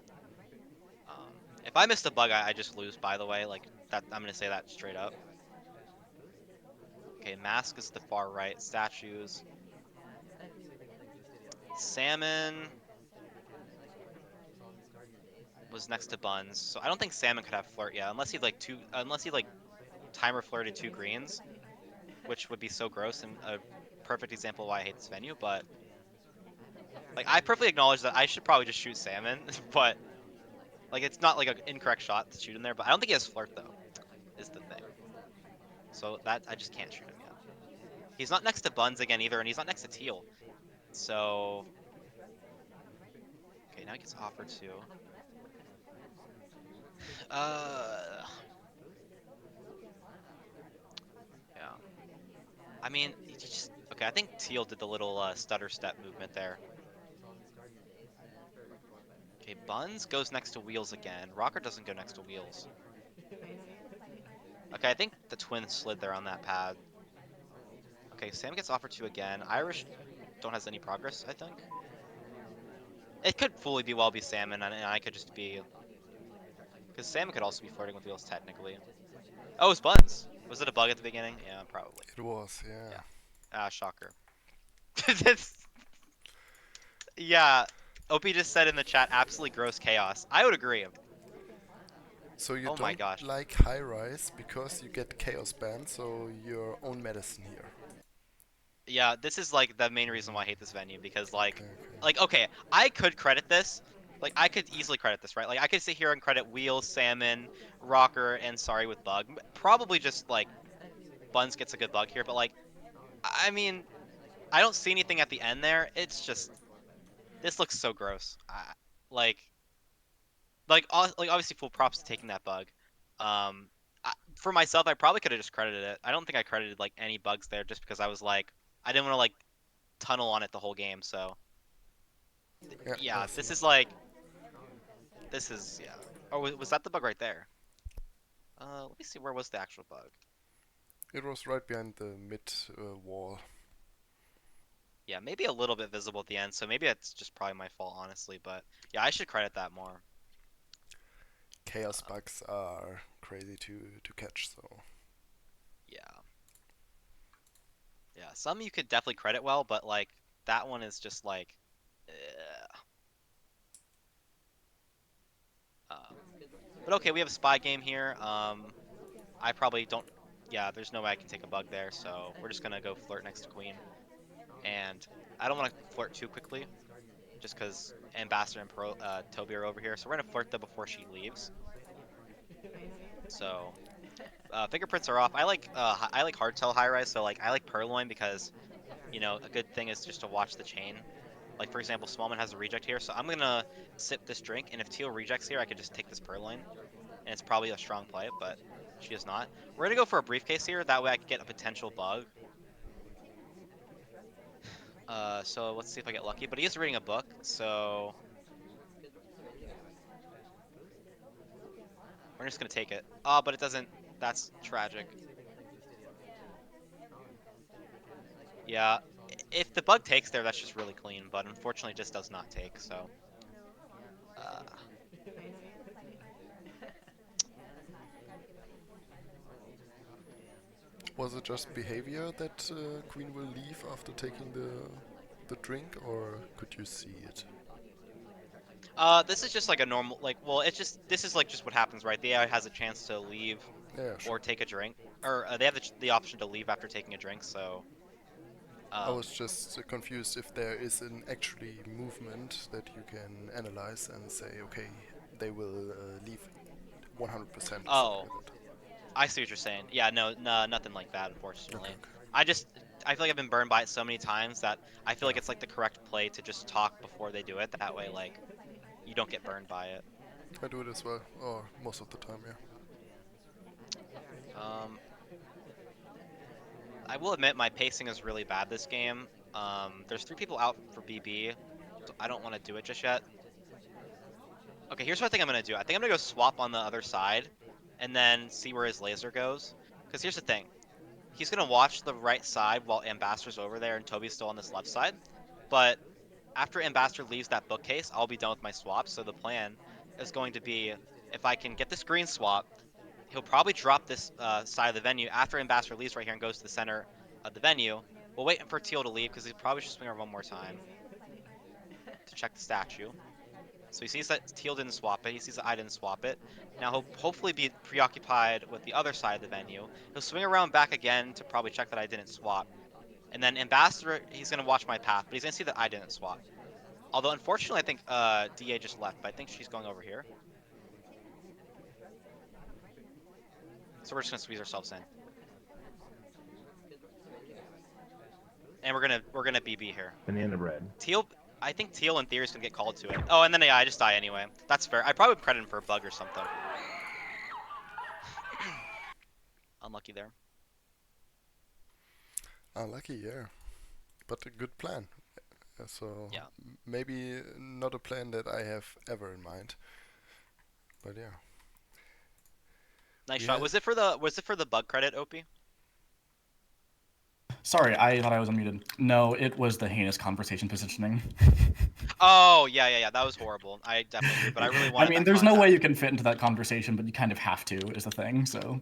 If I missed a bug, I just lose, by the way. Like, that, I'm gonna say that straight up. Okay, mask is the far right. Statues. Salmon was next to Buns, so I don't think Salmon could have flirt yet, unless he like timer flirted 2 greens, which would be so gross and a perfect example why I hate this venue. But like, I perfectly acknowledge that I should probably just shoot Salmon, but like, it's not like an incorrect shot to shoot in there. But I don't think he has flirt though, is the thing. So that I just can't shoot him yet. He's not next to Buns again either, and he's not next to Teal. So okay, now he gets offered to. Uh, yeah. I mean, he just okay. I think Teal did the little stutter step movement there. Okay, Buns goes next to Wheels again. Rocker doesn't go next to Wheels. Okay, I think the twins slid there on that pad. Okay, Sam gets offered to again. Irish don't has any progress, I think. It could fully be well be Salmon, and I could just be because Salmon could also be flirting with Wheels technically. Oh, it's Buns. Was it a bug at the beginning? Yeah, probably. It was, yeah. Yeah. Shocker. That's, yeah. Opie just said in the chat, absolutely gross chaos. I would agree. So you Oh my don't gosh. like high rise because you get chaos banned, so your own medicine here. Yeah, this is like the main reason why I hate this venue because Okay, okay. okay, I could credit this. Like I could easily credit this, right? Like I could sit here and credit Wheel, Salmon, Rocker, and Sorry with Bug. Probably just like Buns gets a good bug here, but like I mean, I don't see anything at the end there. It's just this looks so gross. Like like obviously full props to taking that bug. For myself, I probably could have just credited it. I don't think I credited like any bugs there just because I was like I didn't want to like tunnel on it the whole game. So Yeah, I yeah, see. this is yeah. Oh, was that the bug right there? Let me see. Where was the actual bug? It was right behind the mid wall. Yeah, maybe a little bit visible at the end. So maybe it's just probably my fault, honestly. But yeah, I should credit that more. Chaos Um, bugs are crazy to catch, so yeah, yeah. Some you could definitely credit well, but like that one is just like, um, but okay, we have a spy game here. I probably don't. Yeah, there's no way I can take a bug there, so we're just gonna go flirt next to Queen. And I don't want to flirt too quickly, just because Ambassador and Toby are over here. So we're gonna flirt them before she leaves. So fingerprints are off. I like hardtail high rise, so like I like Purloin because a good thing is just to watch the chain. Like for example, Smallman has a reject here, so I'm gonna sip this drink, and if Teal rejects here, I could just take this Purloin, and it's probably a strong play, but she is not. We're gonna go for a briefcase here. That way I could get a potential bug. So let's see if I get lucky. But he is reading a book, so we're just gonna take it. But it doesn't. That's tragic. Yeah, if the bug takes there, that's just really clean. But unfortunately, it just does not take. So, uh, was it just behavior that Queen will leave after taking the drink, or could you see it? this is just like a normal, like, well, it's just this is like just what happens, right? The AI has a chance to leave Yeah, sure. or take a drink, or they have the option to leave after taking a drink. So, I was um, just confused if there is an actually movement that you can analyze and say, okay, they will leave 100% or something oh, like that. I see what you're saying. Yeah, no, no, nothing like that, Okay, unfortunately. okay. I just I feel like I've been burned by it so many times that I feel like Yeah, it's like the correct play to just talk before they do it. That way, like, you don't get burned by it. I do it as well, or most of the time, yeah. Um, I will admit my pacing is really bad this game. There's 3 people out for BB, so I don't want to do it just yet. Okay, here's what I think I'm gonna do. I think I'm gonna go swap on the other side, and then see where his laser goes. Because here's the thing. he's gonna watch the right side while Ambassador's over there and Toby's still on this left side. But after Ambassador leaves that bookcase, I'll be done with my swap. So the plan is going to be, if I can get this green swap, he'll probably drop this side of the venue after Ambassador leaves right here and goes to the center of the venue. We'll wait for Teal to leave because he probably should swing around one more time to check the statue. So he sees that Teal didn't swap it. He sees that I didn't swap it. Now he'll hopefully be preoccupied with the other side of the venue. He'll swing around back again to probably check that I didn't swap. And then Ambassador, he's going to watch my path, but he's going to see that I didn't swap. Although, unfortunately, I think DA just left, but I think she's going over here. So we're just going to squeeze ourselves in. And we're gonna BB here. Banana bread. Teal, I think Teal in theory is gonna get called to it. Oh, and then yeah, I just die anyway. That's fair. I probably would credit him for a bug or something. Unlucky there. Unlucky, yeah. But a good plan. So Yeah. maybe not a plan that I have ever in mind. But yeah. Nice Yeah. shot. Was it for the bug credit, Opie? Sorry, I thought I was unmuted. No, it was the heinous conversation positioning. Oh yeah. That was horrible. I definitely agree, but I really wanted. I mean, that there's no way contact. you can fit into that conversation, but you kind of have to, is the thing. So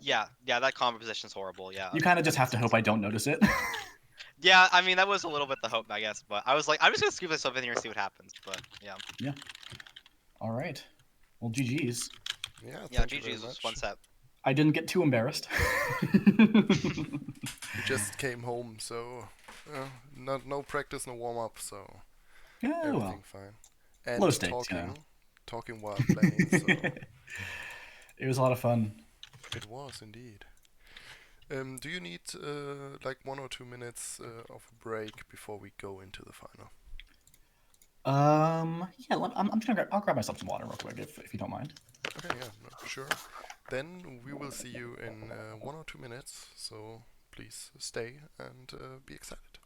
Yeah, that combo position's horrible. Yeah. you kind of that just have makes to sense. hope I don't notice it. Yeah, I mean that was a little bit the hope, I guess, but I was like, I'm just gonna scoop myself in here and see what happens. But yeah. Yeah. All right. Well, GG's. Yeah, Yeah, thank you very GG's was much. one set. I didn't get too embarrassed. We just came home, so no practice, no warm up, so Yeah, everything well, fine. And low stakes, you know. talking while playing, so It was a lot of fun. it was indeed. Do you need like 1 or 2 minutes of a break before we go into the final? Yeah, I'm just gonna I'll grab myself some water real quick if you don't mind. Okay, yeah, no, sure. Then we will see you in 1 or 2 minutes, so please stay and be excited.